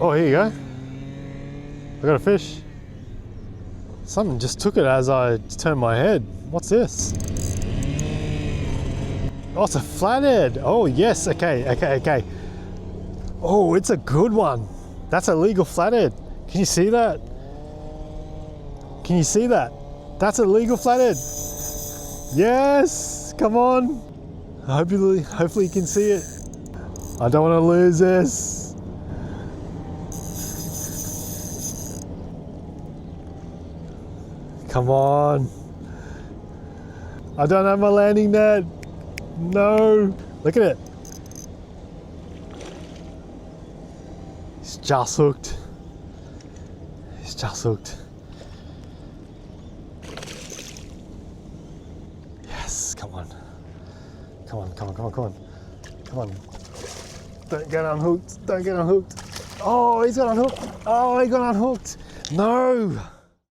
Oh, here you go. I got a fish. Something just took it as I turned my head. What's this? Oh, it's a flathead. Oh, yes. Okay. Oh, it's a good one. That's a legal flathead. Can you see that? Can you see that? That's a legal flathead. Yes. Come on. Hopefully you can see it. I don't want to lose this. Come on. I don't have my landing net. No. Look at it. He's just hooked. He's just hooked. Yes, come on. Come on. Don't get unhooked. Oh, he's got unhooked. Oh, he got unhooked. No.